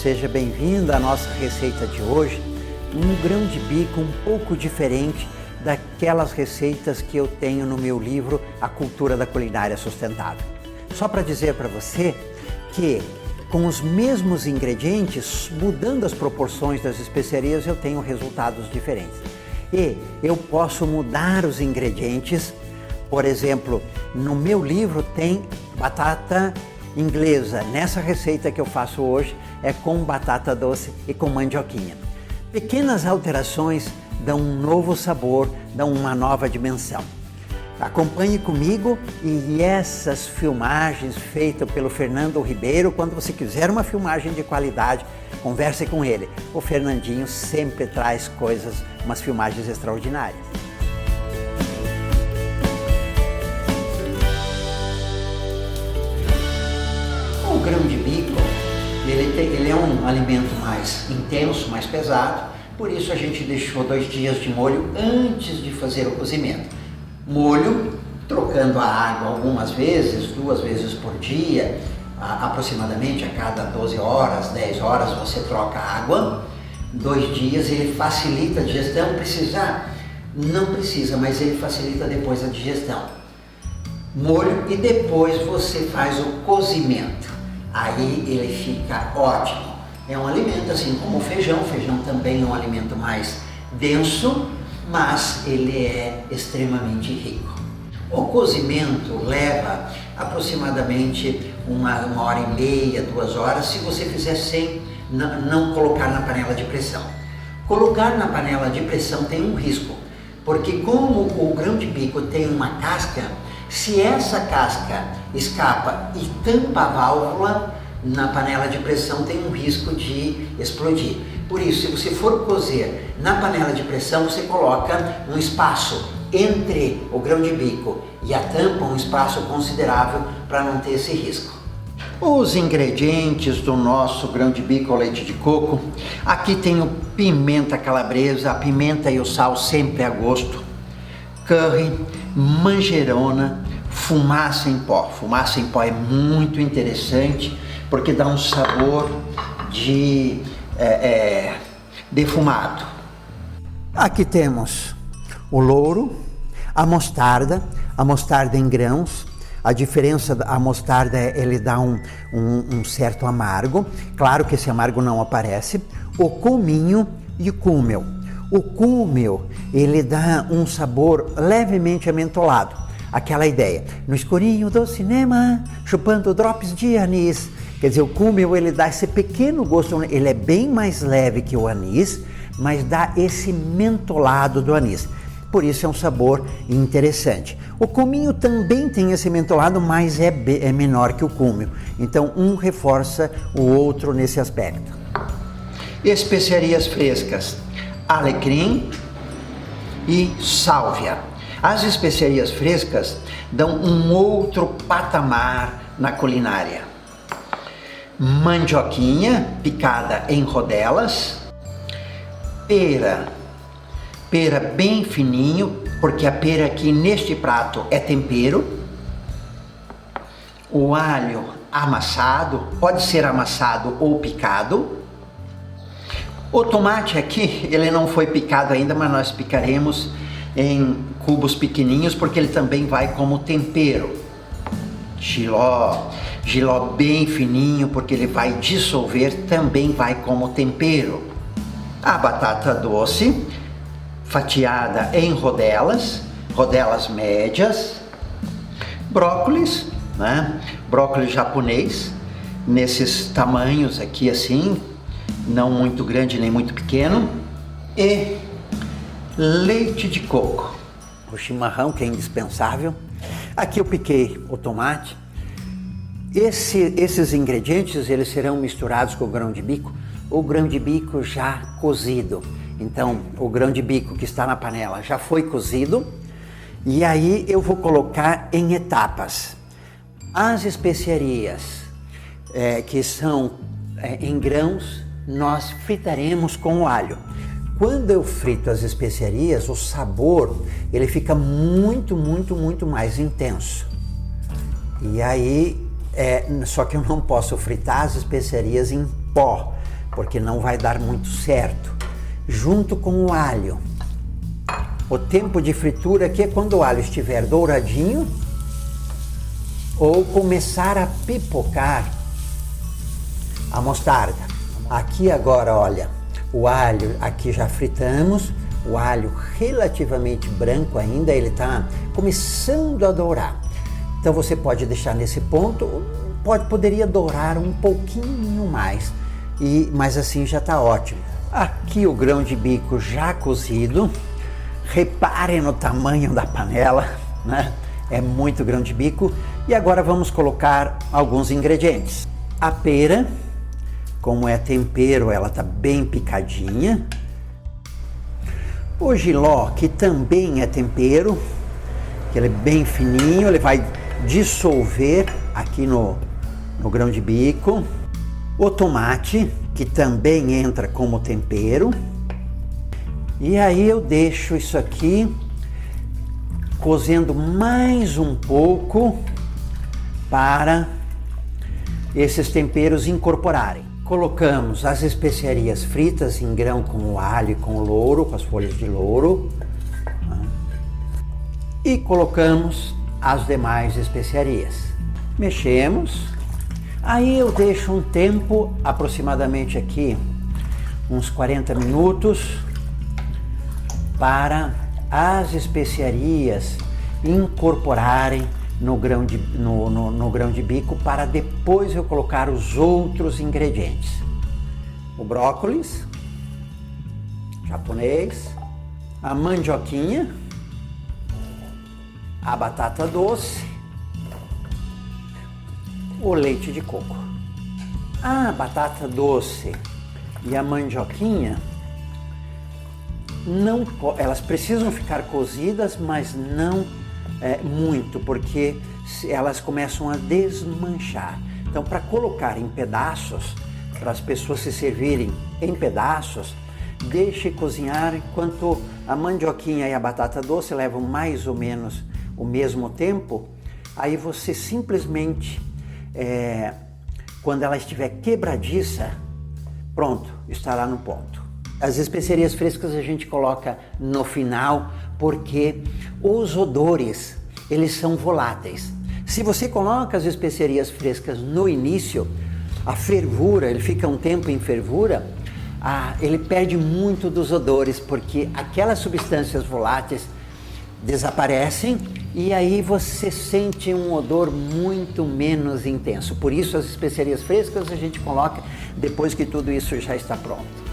seja bem-vindo à nossa receita de hoje, um grão de bico um pouco diferente daquelas receitas que eu tenho no meu livro A Cultura da Culinária Sustentável. Só para dizer para você que com os mesmos ingredientes, mudando as proporções das especiarias, eu tenho resultados diferentes. E eu posso mudar os ingredientes. Por exemplo, no meu livro tem batata inglesa. Nessa receita que eu faço hoje é com batata doce e com mandioquinha. Pequenas alterações dão um novo sabor, dão uma nova dimensão. Acompanhe comigo e essas filmagens feitas pelo Fernando Ribeiro, quando você quiser uma filmagem de qualidade, converse com ele. O Fernandinho sempre traz umas filmagens extraordinárias. O grão de bico, ele é um alimento mais intenso, mais pesado, por isso a gente deixou 2 dias de molho antes de fazer o cozimento. Molho, trocando a água algumas vezes, 2 vezes por dia, aproximadamente a cada 12 horas, 10 horas você troca a água. 2 dias ele facilita a digestão, não precisa, mas ele facilita depois a digestão. Molho e depois você faz o cozimento, aí ele fica ótimo. É um alimento assim como o feijão também é um alimento mais denso, mas ele é extremamente rico. O cozimento leva aproximadamente 1h30, 2 horas, se você fizer sem não colocar na panela de pressão. Colocar na panela de pressão tem um risco, porque como o grão de bico tem uma casca, se essa casca escapa e tampa a válvula, na panela de pressão tem um risco de explodir. Por isso, se você for cozer na panela de pressão, você coloca um espaço entre o grão de bico e a tampa, um espaço considerável para não ter esse risco. Os ingredientes do nosso grão de bico ao leite de coco. Aqui tenho pimenta calabresa, a pimenta e o sal sempre a gosto, curry, manjerona, fumaça em pó. Fumaça em pó é muito interessante porque dá um sabor de defumado. Aqui temos o louro, a mostarda em grãos. A diferença da mostarda ele dá um certo amargo, claro que esse amargo não aparece. O cominho e o cúmel. O cúmel ele dá um sabor levemente amentolado, aquela ideia, no escurinho do cinema, chupando drops de anis. Quer dizer, o cúmel ele dá esse pequeno gosto, ele é bem mais leve que o anis, mas dá esse mentolado do anis. Por isso é um sabor interessante. O cominho também tem esse mentolado, mas é menor que o cúmel. Então um reforça o outro nesse aspecto. Especiarias frescas, alecrim e sálvia. As especiarias frescas dão um outro patamar na culinária. Mandioquinha picada em rodelas, pera bem fininho, porque a pera aqui neste prato é tempero, o alho amassado, pode ser amassado ou picado, o tomate aqui, ele não foi picado ainda, mas nós picaremos em cubos pequenininhos, porque ele também vai como tempero. Jiló bem fininho, porque ele vai dissolver, também vai como tempero. A batata doce, fatiada em rodelas médias. Brócolis, né? Brócolis japonês, nesses tamanhos aqui assim, não muito grande nem muito pequeno. E leite de coco. O chimarrão, que é indispensável. Aqui eu piquei o tomate. Esses ingredientes eles serão misturados com o grão de bico já cozido. Então o grão de bico que está na panela já foi cozido e aí eu vou colocar em etapas. As especiarias que são em grãos nós fritaremos com o alho. Quando eu frito as especiarias, o sabor ele fica muito mais intenso. E aí Só que eu não posso fritar as especiarias em pó, porque não vai dar muito certo. Junto com o alho. O tempo de fritura aqui é quando o alho estiver douradinho ou começar a pipocar a mostarda. Aqui agora, olha, o alho aqui já fritamos, o alho relativamente branco ainda, ele está começando a dourar. Então você pode deixar nesse ponto, poderia dourar um pouquinho mais, mas assim já está ótimo. Aqui o grão de bico já cozido, reparem no tamanho da panela, né? É muito grão de bico. E agora vamos colocar alguns ingredientes. A pera, como é tempero, ela está bem picadinha. O jiló, que também é tempero, que ele é bem fininho, ele vai dissolver aqui no grão de bico. O tomate, que também entra como tempero. E aí eu deixo isso aqui cozendo mais um pouco para esses temperos incorporarem. Colocamos as especiarias fritas em grão com o alho e com o louro, com as folhas de louro. E colocamos as demais especiarias. Mexemos. Aí eu deixo um tempo, aproximadamente aqui, uns 40 minutos, para as especiarias incorporarem no grão de bico, para depois eu colocar os outros ingredientes. O brócolis japonês, a mandioquinha, a batata doce, o leite de coco. A batata doce e a mandioquinha, elas precisam ficar cozidas, mas não muito, porque elas começam a desmanchar. Então, para colocar em pedaços, para as pessoas se servirem em pedaços, deixe cozinhar enquanto a mandioquinha e a batata doce levam mais ou menos o mesmo tempo. Aí você simplesmente, quando ela estiver quebradiça, pronto, estará no ponto. As especiarias frescas a gente coloca no final, porque os odores, eles são voláteis. Se você coloca as especiarias frescas no início, a fervura, ele fica um tempo em fervura, ele perde muito dos odores, porque aquelas substâncias voláteis desaparecem e aí você sente um odor muito menos intenso. Por isso as especiarias frescas a gente coloca depois que tudo isso já está pronto.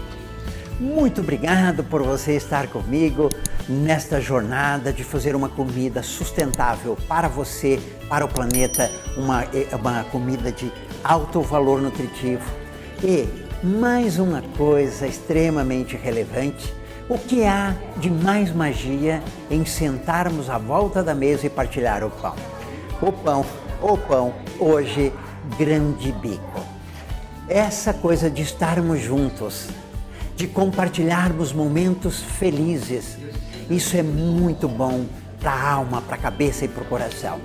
Muito obrigado por você estar comigo nesta jornada de fazer uma comida sustentável para você, para o planeta, uma comida de alto valor nutritivo. E mais uma coisa extremamente relevante: o que há de mais magia em sentarmos à volta da mesa e partilhar o pão? O pão, hoje, grão de bico. Essa coisa de estarmos juntos, de compartilharmos momentos felizes, isso é muito bom para a alma, para a cabeça e para o coração.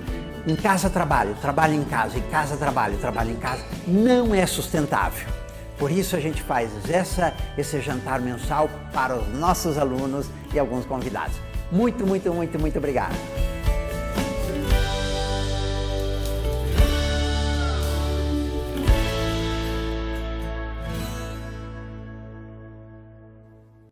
Em casa trabalho em casa trabalho em casa, não é sustentável. Por isso a gente faz esse jantar mensal para os nossos alunos e alguns convidados. Muito obrigado.